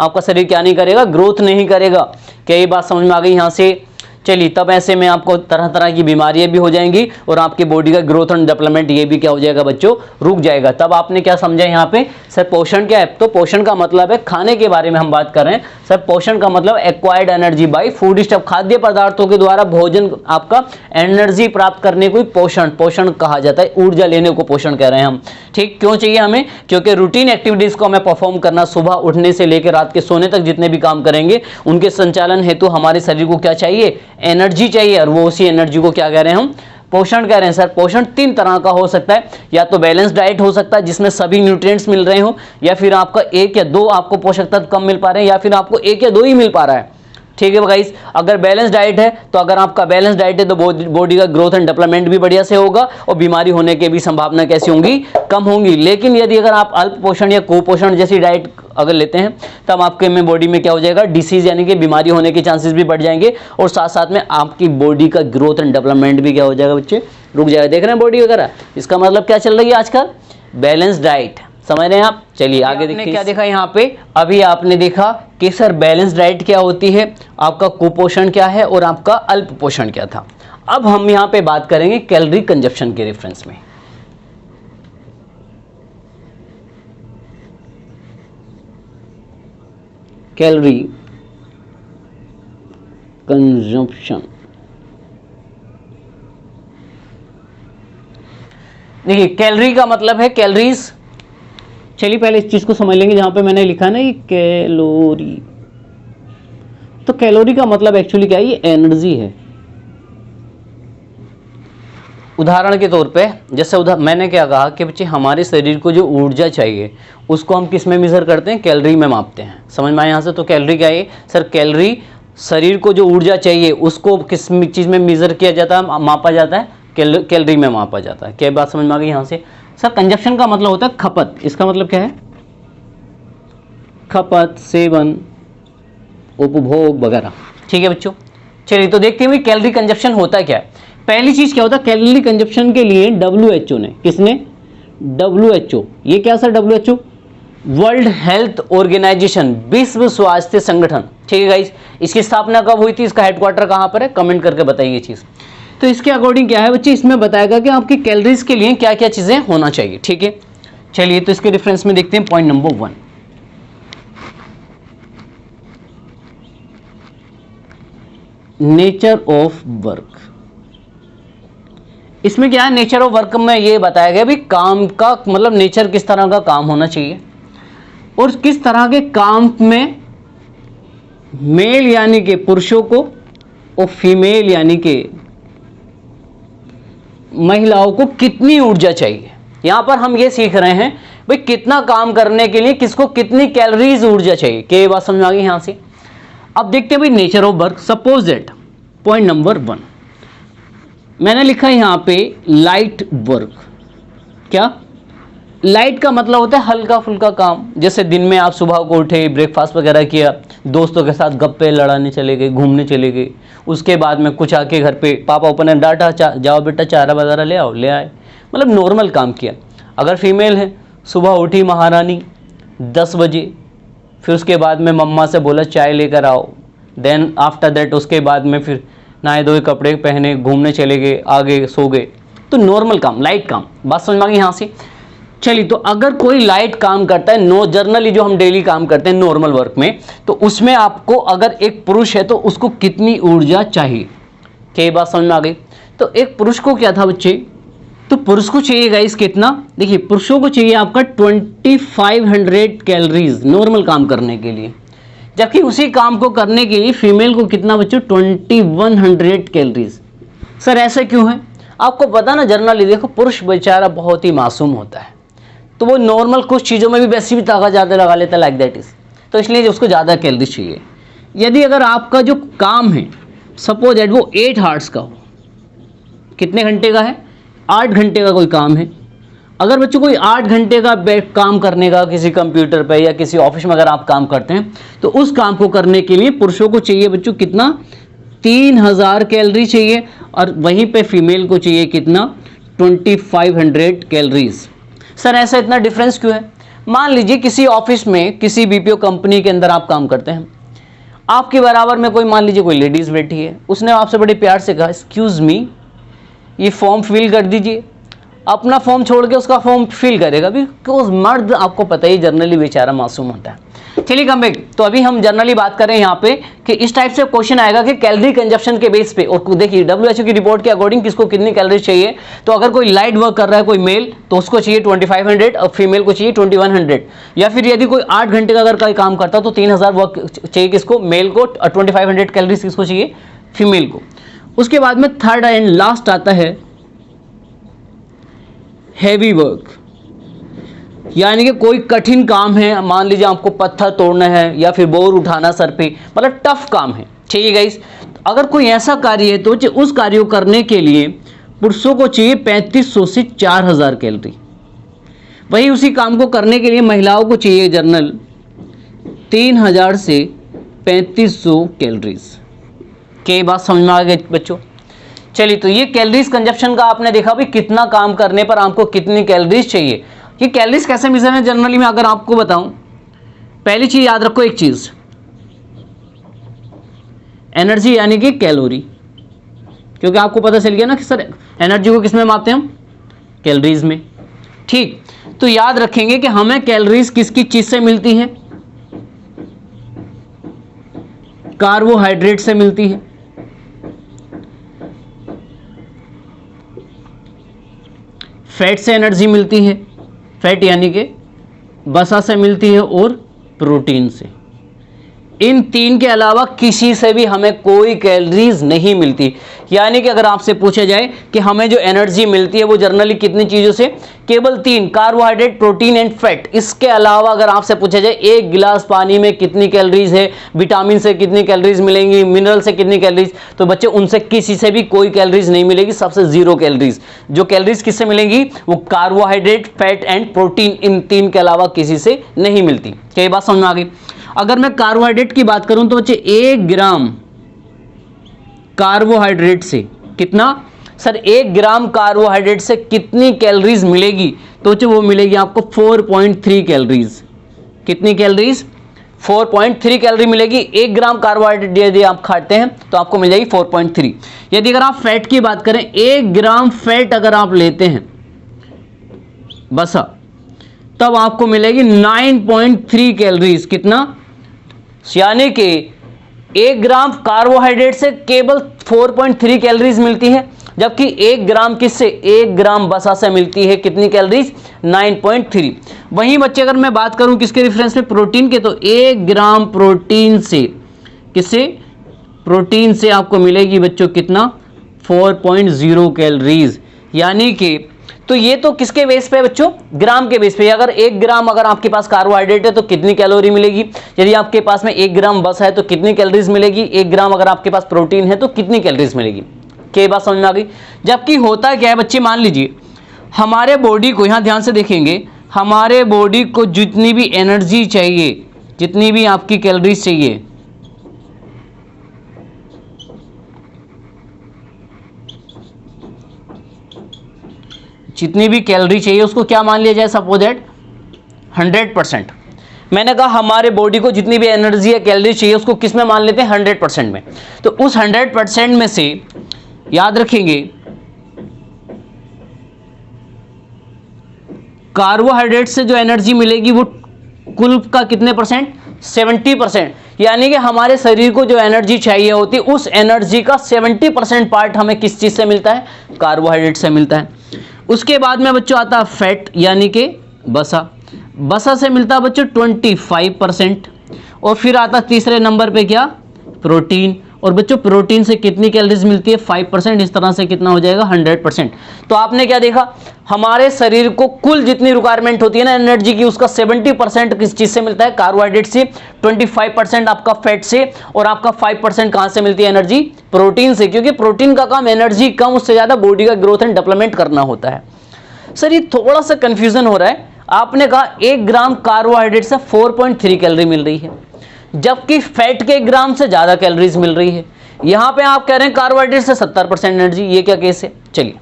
आपका शरीर क्या नहीं करेगा, ग्रोथ नहीं करेगा। क्या ये बात समझ में आ गई यहाँ से? चलिए, तब ऐसे में आपको तरह तरह की बीमारियां भी हो जाएंगी और आपकी बॉडी का ग्रोथ एंड डेवलपमेंट ये भी क्या हो जाएगा बच्चों, रुक जाएगा। तब आपने क्या समझा यहाँ पे, सर पोषण क्या है? तो पोषण का मतलब है खाने के बारे में हम बात कर रहे हैं। सर पोषण का मतलब acquired energy by food stuff, खाद्य पदार्थों के द्वारा भोजन, आपका एनर्जी प्राप्त करने को पोषण पोषण कहा जाता है। ऊर्जा लेने को पोषण कह रहे हैं हम। ठीक, क्यों चाहिए हमें? क्योंकि रूटीन एक्टिविटीज को हमें परफॉर्म करना, सुबह उठने से लेकर रात के सोने तक जितने भी काम करेंगे उनके संचालन हेतु हमारे शरीर को क्या चाहिए, एनर्जी चाहिए। और वो उसी एनर्जी को क्या कह रहे हैं हम, पोषण कह रहे हैं। सर पोषण 3 तरह का हो सकता है, या तो बैलेंस डाइट हो सकता है जिसमें सभी न्यूट्रिएंट्स मिल रहे हो, या फिर आपका 1 या 2 आपको पोषक तत्व कम मिल पा रहे हैं, या फिर आपको 1 या 2 ही मिल पा रहा है। ठीक है गाइस, अगर बैलेंस डाइट है तो अगर आपका बैलेंस डाइट है तो बॉडी का ग्रोथ एंड डेवलपमेंट भी बढ़िया से होगा और बीमारी होने की भी संभावना कैसी होंगी, कम होंगी। लेकिन यदि अगर आप अल्प पोषण या कुपोषण जैसी डाइट अगर लेते हैं तब आपके में बॉडी में क्या हो जाएगा, डिसीज यानी कि बीमारी होने के चांसेस भी बढ़ जाएंगे और साथ साथ में आपकी बॉडी का ग्रोथ एंड डेवलपमेंट भी क्या हो जाएगा बच्चे, रुक जाएगा। देख रहे हैं बॉडी वगैरह, इसका मतलब क्या चल रही है आजकल, बैलेंस डाइट। समझ रहे हैं आप? चलिए आगे देखिए क्या देखा यहाँ पे। अभी आपने देखा कि सर बैलेंस डाइट क्या होती है, आपका कुपोषण क्या है और आपका अल्प पोषण क्या था। अब हम यहाँ पे बात करेंगे कैलोरी कंजप्शन के रेफरेंस में। कैलोरी कंजप्शन, देखिए कैलोरी का मतलब है कैलोरीज। चलिए पहले इस चीज को समझ लेंगे जहां पे मैंने लिखा ना ये कैलोरी, तो कैलोरी का मतलब एक्चुअली क्या है, ये एनर्जी है। उदाहरण के तौर पे जैसे मैंने क्या कहा कि बच्चे हमारे शरीर को जो ऊर्जा चाहिए उसको हम किस में मेजर करते हैं, कैलोरी में मापते हैं। समझ में आया यहाँ से? तो कैलोरी क्या है सर, कैलोरी शरीर को जो ऊर्जा चाहिए उसको किस चीज में मेजर किया जाता है, मापा जाता है, कैलोरी में मापा जाता है। क्या बात समझ में आ गई यहाँ से? सर कंजप्शन का मतलब होता है खपत, इसका मतलब क्या है, खपत, सेवन, उपभोग वगैरह। ठीक है बच्चों, चलिए तो देखते हैं कैलोरी कंजप्शन होता क्या है। पहली चीज क्या होता है, कैलोरी कंजप्शन के लिए WHO ने, किसने, WHO, ये क्या sir WHO, world health organisation, विश्व स्वास्थ्य संगठन। ठीक है गाइस, इसकी स्थापना कब हुई थी, इसका हेडक्वार्टर कहां पर है, कमेंट करके बताइए ये चीज। तो इसके अकॉर्डिंग क्या है बच्चे, इसमें बताएगा कि आपकी कैलोरीज के लिए क्या क्या चीजें होना चाहिए। ठीक है, चलिए तो इसके रेफरेंस में देखते हैं point number 1, nature of work. इसमें क्या है, नेचर ऑफ वर्क में ये बताया गया भी काम का मतलब नेचर किस तरह का काम होना चाहिए और किस तरह के काम में मेल यानी कि पुरुषों को और फीमेल यानी कि महिलाओं को कितनी ऊर्जा चाहिए। यहां पर हम ये सीख रहे हैं भाई कितना काम करने के लिए किसको कितनी कैलोरीज ऊर्जा चाहिए। क्या ये बात समझ आ गई यहां से? अब देखते हैं भाई nature of work. Suppose that point number 1 मैंने लिखा है यहां पे लाइट वर्क। क्या लाइट का मतलब होता है हल्का फुल्का काम, जैसे दिन में आप सुबह को उठे, ब्रेकफास्ट वगैरह किया, दोस्तों के साथ गप्पे लड़ाने चले गए, घूमने चले गए, उसके बाद में कुछ आके घर पे पापा ऊपर ने डांटा, जाओ बेटा चारा वगैरह ले आओ, ले आए, मतलब नॉर्मल काम किया। अगर फीमेल है सुबह उठी महारानी 10 बजे, फिर उसके बाद में मम्मा से बोला चाय लेकर आओ, देन आफ्टर दैट उसके बाद में फिर नहाए धोए कपड़े पहने घूमने चले गए, आ गए सो गए, तो नॉर्मल काम, लाइट काम। बात समझ में आ गई यहाँ से? चलिए तो अगर कोई लाइट काम करता है, नो जर्नली जो हम डेली काम करते हैं नॉर्मल वर्क में, तो उसमें आपको अगर एक पुरुष है तो उसको कितनी ऊर्जा चाहिए। क्या ये बात समझ में आ गई? तो एक पुरुष को क्या था बच्चे, तो पुरुष को चाहिए गाइस कितना, देखिए पुरुषों को चाहिए आपका 2500 कैलोरीज नॉर्मल काम करने के लिए, जबकि उसी काम को करने के लिए फीमेल को कितना बच्चों 2100 कैलोरीज। सर ऐसा क्यों है? आपको पता ना जनरली देखो पुरुष बेचारा बहुत ही मासूम होता है, तो वो नॉर्मल कुछ चीज़ों में भी वैसे भी ताकत ज़्यादा लगा लेता है, लाइक दैट इज, तो इसलिए उसको ज़्यादा कैलोरी चाहिए। यदि अगर आपका जो काम है सपोज दैट वो 8 आवर्स का हो, कितने घंटे का है, 8 घंटे का कोई काम है, अगर बच्चों कोई 8 घंटे का काम करने का किसी कंप्यूटर पे या किसी ऑफिस में अगर आप काम करते हैं, तो उस काम को करने के लिए पुरुषों को चाहिए बच्चों कितना, 3000 कैलोरी चाहिए, और वहीं पे फीमेल को चाहिए कितना 2500 कैलोरीज। सर ऐसा इतना डिफरेंस क्यों है? मान लीजिए किसी ऑफिस में, किसी बीपीओ कंपनी के अंदर आप काम करते हैं, आपके बराबर में कोई, मान लीजिए कोई लेडीज़ बैठी है, उसने आपसे बड़े प्यार से कहा एक्सक्यूज़ मी, ये फॉर्म फिल कर दीजिए। अपना फॉर्म छोड़ के उसका फॉर्म फिल करेगा, बिकॉज मर्द आपको पता ही जनरली बेचारा मासूम होता है। चलिए कम बैक, तो अभी हम जनरली बात करें यहाँ पे कि इस टाइप से क्वेश्चन आएगा कि कैलोरी कंजप्शन के बेस पे, और देखिए WHO की रिपोर्ट के अकॉर्डिंग किसको कितनी कैलोरी चाहिए। तो अगर कोई लाइट वर्क कर रहा है कोई मेल, तो उसको चाहिए 2500 और फीमेल को चाहिए 2100, या फिर यदि कोई 8 घंटे का अगर कोई काम करता है तो 3000 वर्क चाहिए किसको, मेल को, 2500 कैलोरीज किसको चाहिए, फीमेल को। उसके बाद में थर्ड एंड लास्ट आता है हैवी वर्क, यानी कि कोई कठिन काम है, मान लीजिए आपको पत्थर तोड़ना है या फिर बोर उठाना सर पे, मतलब टफ काम है, ठीक है गाइस। अगर कोई ऐसा कार्य है तो उस कार्य को करने के लिए पुरुषों को चाहिए 3500 से 4000 कैलोरी। वही उसी काम को करने के लिए महिलाओं को चाहिए जनरल 3000 से 3500 कैलोरीज। क्या बात समझ में आ गई बच्चों? चलिए, तो ये कैलोरीज कंजप्शन का आपने देखा भी, कितना काम करने पर आपको कितनी कैलोरीज चाहिए। ये कैलोरीज कैसे मेजर है जनरली मैं अगर आपको बताऊं, पहली चीज याद रखो एक चीज, एनर्जी यानी कि कैलोरी, क्योंकि आपको पता चल गया ना कि सर एनर्जी को किसमें मापते हैं हम, कैलोरीज में। ठीक, तो याद रखेंगे कि हमें कैलोरीज किसकी चीज से मिलती हैं, कार्बोहाइड्रेट से मिलती है, फैट से एनर्जी मिलती है, फैट यानी कि वसा से मिलती है, और प्रोटीन से। इन तीन के अलावा किसी से भी हमें कोई कैलोरीज नहीं मिलती। यानी कि अगर आपसे पूछा जाए कि हमें जो एनर्जी मिलती है वो जनरली कितनी चीज़ों से, केवल 3, कार्बोहाइड्रेट, प्रोटीन एंड फैट। इसके अलावा अगर आपसे पूछा जाए एक गिलास पानी में कितनी कैलोरीज है, विटामिन से कितनी कैलोरीज मिलेंगी, मिनरल से कितनी कैलोरीज, तो बच्चे उनसे किसी से भी कोई कैलोरीज नहीं मिलेगी, सबसे 0 कैलोरीज। जो कैलोरीज किससे मिलेंगी, वो कार्बोहाइड्रेट, फैट एंड प्रोटीन, इन 3 के अलावा किसी से नहीं मिलती। क्या ये बात समझ में आ गई? अगर मैं कार्बोहाइड्रेट की बात करूं तो बच्चे 1 ग्राम कार्बोहाइड्रेट से कितना, सर 1 ग्राम कार्बोहाइड्रेट से कितनी कैलोरीज मिलेगी, तो बच्चे वो मिलेगी आपको 4.3 कैलोरीज। कितनी कैलोरीज, 4.3 कैलोरी मिलेगी। 1 ग्राम कार्बोहाइड्रेट यदि आप खाते हैं तो आपको मिल जाएगी 4.3। यदि अगर आप फैट की बात करें, 1 ग्राम फैट अगर आप लेते हैं बसा, तब आपको मिलेगी 9.3 कैलोरीज। कितना, यानी कि 1 ग्राम कार्बोहाइड्रेट से केवल 4.3 कैलोरीज मिलती है, जबकि 1 ग्राम किससे, 1 ग्राम वसा से मिलती है कितनी कैलोरीज, 9.3। वहीं बच्चे अगर मैं बात करूं किसके रेफरेंस में, प्रोटीन के, तो 1 ग्राम प्रोटीन से, किससे, प्रोटीन से आपको मिलेगी बच्चों कितना, 4.0 कैलोरीज। यानी कि तो ये तो किसके बेस पे बच्चों, ग्राम के बेस पे। अगर 1 ग्राम अगर आपके पास कार्बोहाइड्रेट है तो कितनी कैलोरी मिलेगी, यदि आपके पास में 1 ग्राम बस है तो कितनी कैलोरीज मिलेगी, 1 ग्राम अगर आपके पास प्रोटीन है तो कितनी कैलोरीज मिलेगी। क्या बात समझ में आ गई? जबकि होता क्या है बच्चे, मान लीजिए हमारे बॉडी को, यहां ध्यान से देखेंगे, हमारे बॉडी को जितनी भी एनर्जी चाहिए, जितनी भी आपकी कैलोरीज चाहिए, जितनी भी कैलोरी चाहिए उसको क्या मान लिया जाए, सपोज दैट 100%। मैंने कहा हमारे बॉडी को जितनी भी एनर्जी या कैलोरी चाहिए उसको किस में मान लेते हैं, 100% में। तो उस 100% में से याद रखेंगे कार्बोहाइड्रेट से जो एनर्जी मिलेगी वो कुल का कितने परसेंट, 70%। यानी कि हमारे शरीर को जो एनर्जी चाहिए होती है उस एनर्जी का 70% पार्ट हमें किस चीज से मिलता है, कार्बोहाइड्रेट से मिलता है। उसके बाद में बच्चों आता है फैट, यानी कि वसा। वसा से मिलता है बच्चों 25%। और फिर आता तीसरे नंबर पे क्या, प्रोटीन। और बच्चों प्रोटीन से कितनी कैलोरीज मिलती है, 5%। इस तरह से कितना हो जाएगा, 100%। तो आपने क्या देखा, हमारे शरीर को कुल जितनी रिक्वायरमेंट होती है ना एनर्जी की, उसका 70% किस चीज से मिलता है, कार्बोहाइड्रेट से, 25% आपका फैट से, और आपका 5% कहां से मिलती है एनर्जी, प्रोटीन से। क्योंकि प्रोटीन का काम एनर्जी कम, उससे ज्यादा बॉडी का ग्रोथ एंड डेवलपमेंट करना होता है। सर ये थोड़ा सा कंफ्यूजन हो रहा है। आपने कहा 1 ग्राम कार्बोहाइड्रेट से 4.3 कैलोरी मिल रही है, जबकि फैट के 1 ग्राम से ज्यादा कैलोरीज मिल रही है। यहां पे आप कह रहे हैं कार्बोहाइड्रेट से 70% एनर्जी, ये क्या केस है? चलिए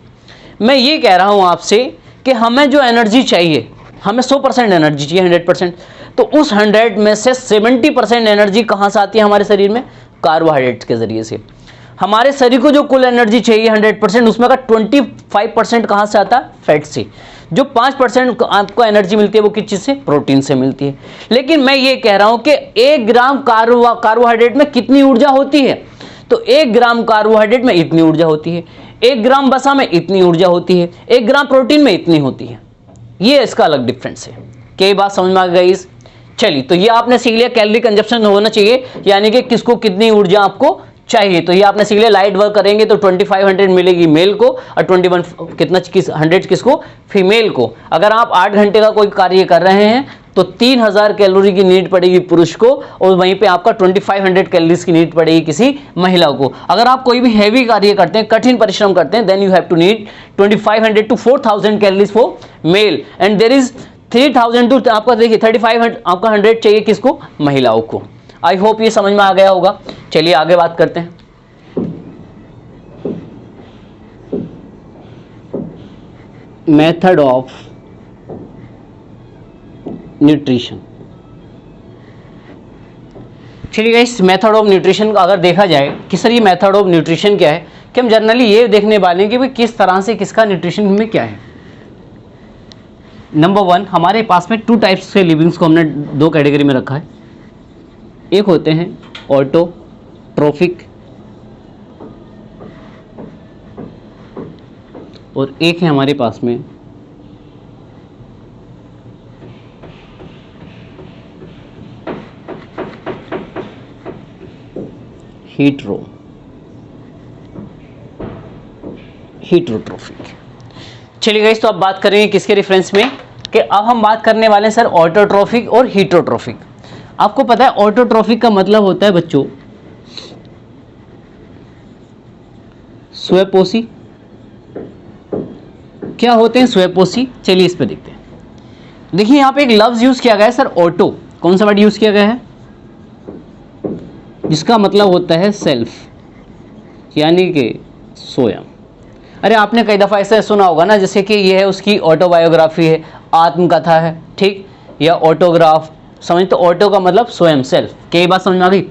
मैं ये कह रहा हूं आपसे कि हमें जो एनर्जी चाहिए, हमें 100% एनर्जी चाहिए, 100%, तो उस 100 में से 70% एनर्जी कहाँ से आती है हमारे शरीर में? कार्बोहाइड्रेट्स के जरिए से। हमारे शरीर को जो कुल एनर्जी चाहिए 100%, उसमें का 25% कहाँ से आता है? फैट से। जो 5% आपको एनर्जी मिलती है वो किस चीज़ से? प्रोटीन से मिलती है। लेकिन मैं ये कह रहा हूँ कि 1 ग्राम कार्बोहाइड्रेट में कितनी ऊर्जा होती है? तो 1 ग्राम कार्बोहाइड्रेट में इतनी ऊर्जा होती है, 1 ग्राम वसा में इतनी ऊर्जा होती है, 1 ग्राम प्रोटीन में इतनी होती है। ये इसका अलग डिफरेंस है। क्या ये बात समझ में आ गई? चलिए, तो ये आपने सीख लिया कैलोरी कंजप्शन होना चाहिए, यानी कि किसको कितनी ऊर्जा आपको चाहिए। तो ये आपने सीख लिया, लाइट वर्क करेंगे तो 2500 मिलेगी मेल को और 21 कितना 100 किसको? फीमेल को। अगर आप 8 घंटे का कोई कार्य कर रहे हैं तो 3000 कैलोरी की नीड पड़ेगी पुरुष को, और वहीं पे आपका 2500 कैलोरीज की नीड पड़ेगी किसी महिला को। अगर आप कोई भी हैवी कार्य करते हैं, कठिन परिश्रम करते हैं, then you have to need 2500 to 4000 calories for male, and there is 3000 to आपका देखिए 3500 आपका 100 चाहिए किसको? महिलाओं को। आई होप ये समझ में आ गया होगा। चलिए आगे बात करते हैं। Method of nutrition. चलिए गाइस, मेथड ऑफ न्यूट्रिशन का अगर देखा जाए कि सर ये मेथड ऑफ न्यूट्रिशन क्या है, कि हम जनरली ये देखने वाले हैं कि भाई किस तरह से किसका न्यूट्रिशन में क्या है। नंबर 1, हमारे पास में 2 टाइप्स के लिविंग्स को हमने 2 कैटेगरी में रखा है। एक होते हैं ऑटोट्रोफिक और एक है हमारे पास में हीटरोट्रोफिक। चलिए गाइस, तो अब बात करेंगे किसके रेफरेंस में, कि अब हम बात करने वाले हैं सर ऑटोट्रोफिक और हीटरोट्रोफिक। आपको पता है ऑटोट्रोफिक का मतलब होता है बच्चों स्वयंपोषी। क्या होते हैं स्वयंपोषी? चलिए इस पे देखते हैं। देखिए यहाँ पे एक लफ्ज यूज किया गया है सर, ऑटो। कौन सा वर्ड यूज किया गया है? जिसका मतलब होता है सेल्फ, यानी कि स्वयं। अरे आपने कई दफ़ा ऐसा सुना होगा ना, जैसे कि ये है उसकी ऑटोबायोग्राफी है, आत्मकथा है, ठीक, या ऑटोग्राफ। समझ, तो ऑटो का मतलब स्वयं, सेल्फ। क्या ये बात समझ में आ गई?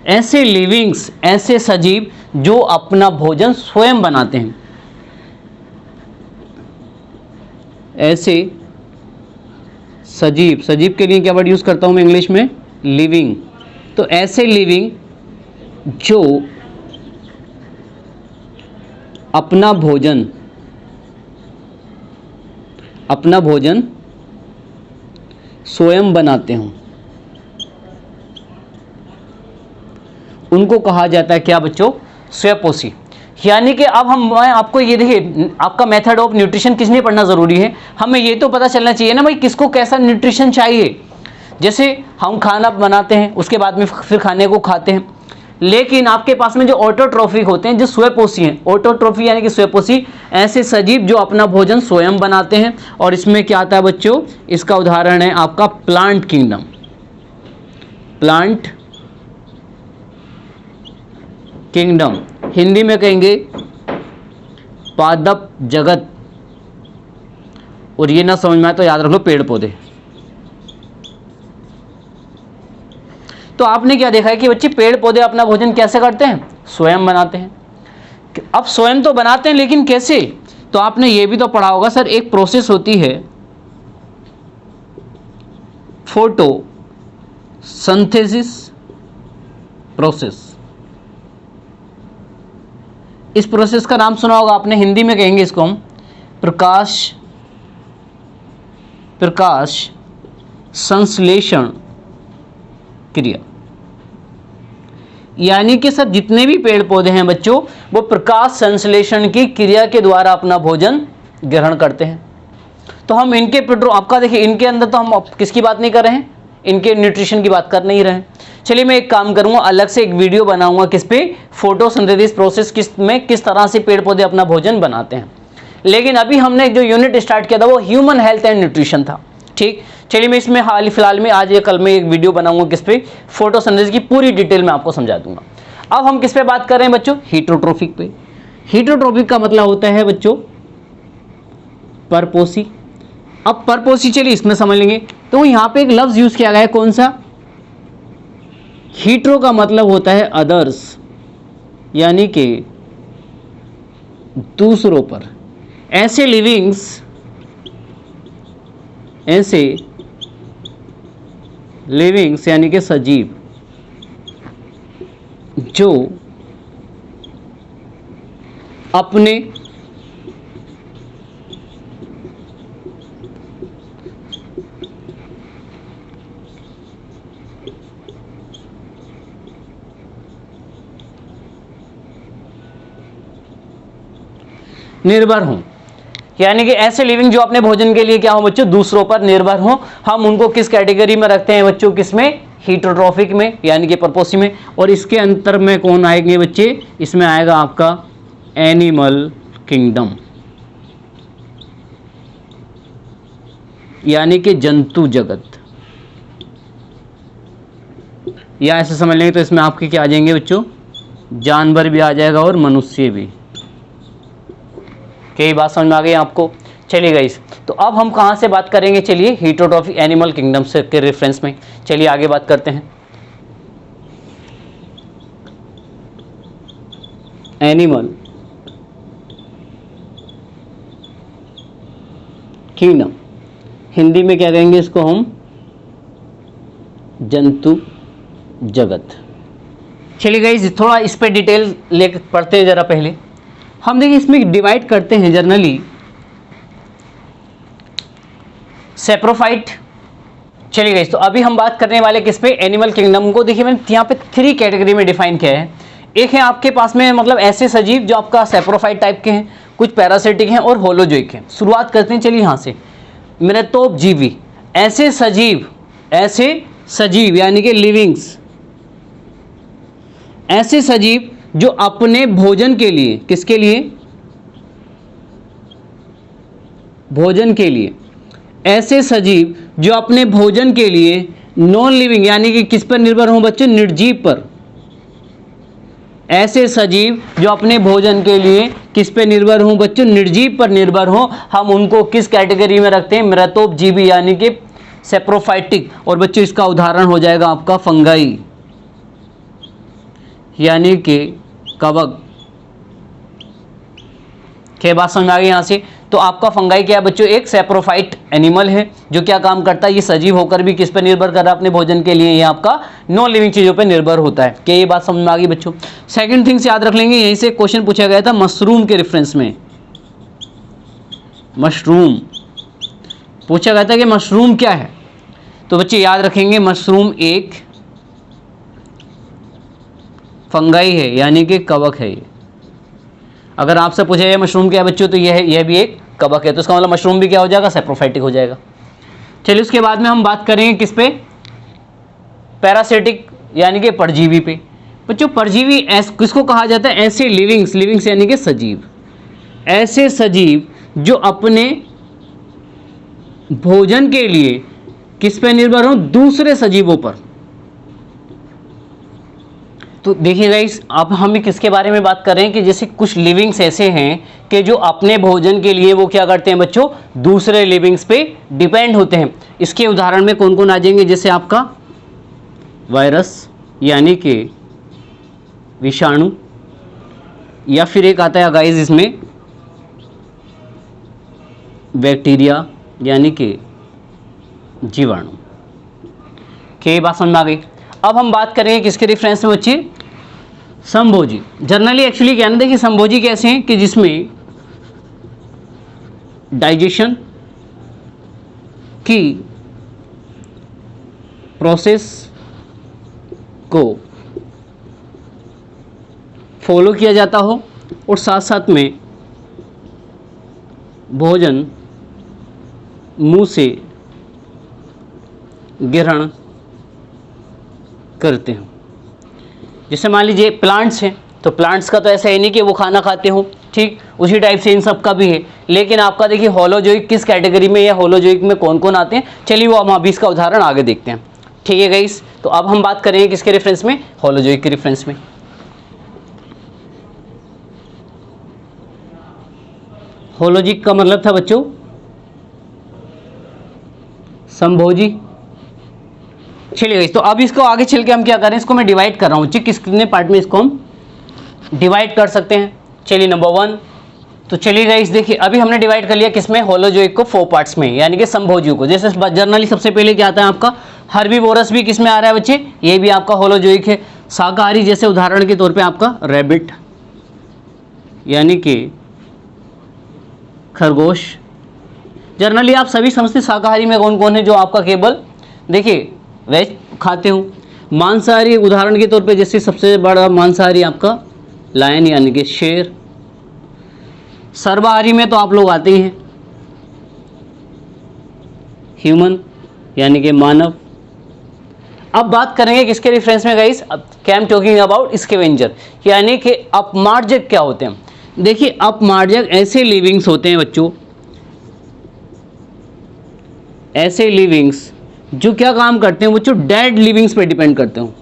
ऐसे लिविंग्स, ऐसे सजीव जो अपना भोजन स्वयं बनाते हैं, ऐसे सजीव। सजीव के लिए क्या वर्ड यूज करता हूं मैं इंग्लिश में? लिविंग। तो ऐसे लिविंग जो अपना भोजन स्वयं बनाते हों, उनको कहा जाता है क्या बच्चों? स्वयंपोषी। यानी कि अब मैं आपको ये देखिए, आपका मेथड ऑफ न्यूट्रिशन किस लिए पढ़ना ज़रूरी है? हमें ये तो पता चलना चाहिए ना भाई किसको कैसा न्यूट्रिशन चाहिए। जैसे हम खाना बनाते हैं, उसके बाद में फिर खाने को खाते हैं, लेकिन आपके पास में जो ऑटोट्रोफिक होते हैं, जो स्वयंपोषी हैं, ऑटोट्रोफी यानी कि स्वयंपोषी, ऐसे सजीव जो अपना भोजन स्वयं बनाते हैं। और इसमें क्या आता है बच्चों? इसका उदाहरण है आपका plant kingdom. Plant kingdom, Hindi में कहेंगे पादप जगत, और ये ना समझ में आए तो याद रख लो पेड़ पौधे। तो आपने क्या देखा है कि बच्चे पेड़ पौधे अपना भोजन कैसे करते हैं? स्वयं बनाते हैं। अब स्वयं तो बनाते हैं, लेकिन कैसे? तो आपने ये भी तो पढ़ा होगा सर, एक प्रोसेस होती है फोटोसिंथेसिस प्रोसेस। इस प्रोसेस का नाम सुना होगा आपने, हिंदी में कहेंगे इसको हम प्रकाश संश्लेषण क्रिया। यानी कि सर जितने भी पेड़ पौधे हैं बच्चों, वो प्रकाश संश्लेषण की क्रिया के द्वारा अपना भोजन ग्रहण करते हैं। तो हम इनके आपका देखिए, इनके अंदर तो हम किसकी बात नहीं कर रहे हैं, इनके न्यूट्रिशन की बात कर नहीं रहे हैं। चलिए मैं एक काम करूंगा, अलग से एक वीडियो बनाऊंगा किस पे, फोटोसिंथेसिस प्रोसेस किस तरह से पेड़ पौधे अपना भोजन बनाते हैं। लेकिन अभी हमने जो यूनिट स्टार्ट किया था वो ह्यूमन हेल्थ एंड न्यूट्रिशन था, ठीक। चलिए मैं इसमें हाल फिलहाल में आज या कल में एक वीडियो बनाऊंगा किस पे, फोटोसिंथेसिस की पूरी डिटेल में आपको समझा दूंगा। अब हम किस पे बात कर रहे हैं बच्चों? हीटरोट्रोफिक पे। हीटरोट्रोफिक का मतलब होता है बच्चों परपोषी। अब परपोसिचुअली इसमें समझ लेंगे। तो यहाँ पे एक लफ्ज यूज किया गया है, कौन सा? हीट्रो का मतलब होता है अदर्स, यानी कि दूसरों पर। ऐसे लिविंग्स, ऐसे लिविंग्स यानी कि सजीव जो अपने निर्भर हों, यानी कि ऐसे लिविंग जो अपने भोजन के लिए क्या हो बच्चों? दूसरों पर निर्भर हों। हम उनको किस कैटेगरी में रखते हैं बच्चों? किसमें? हीटरोट्रॉफिक में, यानी कि परपोसी में। और इसके अंतर में कौन आएंगे बच्चे? इसमें आएगा आपका एनिमल किंगडम, यानी कि जंतु जगत, या ऐसे समझ लेंगे तो इसमें आपके क्या आ जाएंगे बच्चों? जानवर भी आ जाएगा और मनुष्य भी। क्या ये बात समझ में आ गई आपको? चलिए गाइस, तो अब हम कहाँ से बात करेंगे? चलिए हीटरोट्रॉफिक एनिमल किंगडम से के रेफरेंस में चलिए आगे बात करते हैं। एनिमल किंगडम, हिंदी में क्या कहेंगे इसको हम? जंतु जगत। चलिए गाइस, थोड़ा इस पे डिटेल लेकर पढ़ते हैं जरा। पहले हम देखिए इसमें डिवाइड करते हैं जनरली सेप्रोफाइट। चलिए गाइस, तो अभी हम बात करने वाले किस पे? एनिमल किंगडम को। देखिए मैंने यहाँ पे 3 कैटेगरी में डिफाइन किया है। एक है आपके पास में मतलब ऐसे सजीव जो आपका सेप्रोफाइट टाइप के हैं, कुछ पैरासिटिक हैं और होलोजोइक हैं। शुरुआत करते हैं चलिए यहाँ से। मृतोपजीवी, ऐसे सजीव यानी कि लिविंग्स, ऐसे सजीव जो अपने भोजन के लिए, किसके लिए? भोजन के लिए। ऐसे सजीव जो अपने भोजन के लिए नॉन लिविंग यानी कि किस पर निर्भर हों बच्चों? निर्जीव पर। ऐसे सजीव जो अपने भोजन के लिए किस पे निर्भर हों बच्चों? निर्जीव पर निर्भर हों। हम उनको किस कैटेगरी में रखते हैं? मृतोपजीवी यानी कि सेप्रोफाइटिक। और बच्चों इसका उदाहरण हो जाएगा आपका फंगाई, यानी कि कवक। क्या बात समझ में आ गई यहाँ से? तो आपका फंगाई क्या है बच्चों? एक सेप्रोफाइट एनिमल है जो क्या काम करता है? ये सजीव होकर भी किस पर निर्भर कर रहा है? अपने भोजन के लिए। ये आपका नॉन लिविंग चीजों पर निर्भर होता है। क्या ये बात समझ में आ गई बच्चों? सेकंड थिंग्स याद रख लेंगे, यहीं से क्वेश्चन पूछा गया था मशरूम के रेफरेंस में। मशरूम पूछा गया था कि मशरूम क्या है, तो बच्चे याद रखेंगे मशरूम एक फंगाई है, यानी कि कवक है ये। अगर आपसे पूछा जाए मशरूम क्या है बच्चों, तो यह भी एक कवक है। तो इसका मतलब मशरूम भी क्या हो जाएगा? सेप्रोफाइटिक हो जाएगा। चलिए उसके बाद में हम बात करेंगे किस पे? पैरासिटिक यानी कि परजीवी पे। बच्चों परजीवी किसको कहा जाता है? ऐसे लिविंग्स यानी कि सजीव, ऐसे सजीव जो अपने भोजन के लिए किस पे निर्भर हो? दूसरे सजीवों पर। तो देखिए गाइस, अब हम किसके बारे में बात कर रहे हैं कि जैसे कुछ लिविंग्स ऐसे हैं कि जो अपने भोजन के लिए वो क्या करते हैं बच्चों? दूसरे लिविंग्स पे डिपेंड होते हैं। इसके उदाहरण में कौन कौन आ जाएंगे? जैसे आपका वायरस यानी कि विषाणु, या फिर एक आता है गाइस इसमें बैक्टीरिया यानी कि जीवाणु। क्या बात समझ में आ गई? अब हम बात करेंगे किसके रेफरेंस में बच्चे? संभोजी। जनरली एक्चुअली क्या ना, देखिए संभोजी कैसे हैं कि जिसमें डाइजेशन की प्रोसेस को फॉलो किया जाता हो और साथ साथ में भोजन मुंह से ग्रहण करते हो। जैसे मान लीजिए प्लांट्स हैं, तो प्लांट्स का तो ऐसा है नहीं कि वो खाना खाते हो, ठीक उसी टाइप से इन सब का भी है। लेकिन आपका देखिए होलोजोइक किस कैटेगरी में या होलोजोइक में कौन कौन आते हैं, चलिए वो हम अभी इसका उदाहरण आगे देखते हैं। ठीक है गाइस, तो अब हम बात करेंगे किसके रेफरेंस में? होलोजोइक के रेफरेंस में। होलोजिक का मतलब था बच्चों समभोजी। चलिए गाइस, तो अब इसको आगे चल के हम क्या करें, इसको मैं डिवाइड कर रहा हूँ, कितने पार्ट में इसको हम डिवाइड कर सकते हैं। चलिए नंबर 1, तो चलिए गाइस देखिए अभी हमने डिवाइड कर लिया किसमें, होलोजोइक को 4 पार्ट्स में, यानी कि समभोजियों को। जैसे जनरली सबसे पहले क्या आता है आपका, हर्बीवोरस भी किसमें आ रहा है बच्चे, ये भी आपका होलोजोइक है। शाकाहारी जैसे उदाहरण के तौर पे आपका रैबिट यानी कि खरगोश। जनरली आप सभी समझते शाकाहारी में कौन कौन है, जो आपका केवल देखिए वेज खाते हो। मांसाहारी उदाहरण के तौर पे जैसे सबसे बड़ा मांसाहारी आपका लायन यानी कि शेर। सर्वाहारी में तो आप लोग आते ही हैं ह्यूमन यानी कि मानव। अब बात करेंगे किसके रेफरेंस में गाइस, अब क्या I am talking about scavenger, यानी कि अपमार्जक क्या होते हैं। देखिए अपमार्जक ऐसे लिविंग्स होते हैं बच्चों, ऐसे लिविंग्स जो क्या काम करते हैं बच्चों, डेड लिविंग्स पे डिपेंड करते हो,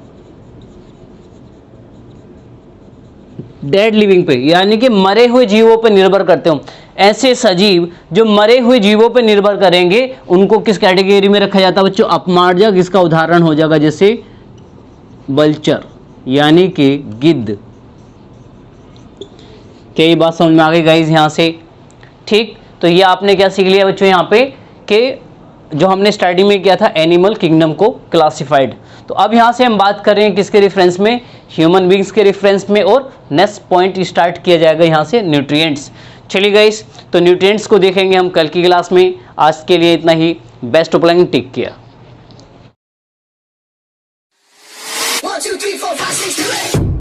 डेड लिविंग पे यानी कि मरे हुए जीवों पर निर्भर करते हो। ऐसे सजीव जो मरे हुए जीवों पर निर्भर करेंगे उनको किस कैटेगरी में रखा जाता है बच्चों, अपमार्जक। इसका उदाहरण हो जाएगा जैसे वल्चर यानी कि गिद्ध। क्या ये बात समझ में आ गई गाइस यहाँ से, ठीक। तो ये आपने क्या सीख लिया बच्चों यहाँ पे कि जो हमने स्टार्टिंग में किया था एनिमल किंगडम को क्लासिफाइड। तो अब यहाँ से हम बात कर रहे हैं किसके रेफरेंस में, ह्यूमन बींग्स के रेफरेंस में। और नेक्स्ट पॉइंट स्टार्ट किया जाएगा यहाँ से न्यूट्रिएंट्स। चलिए गाइस, तो न्यूट्रिएंट्स को देखेंगे हम कल की क्लास में। आज के लिए इतना ही, best of luck, take care.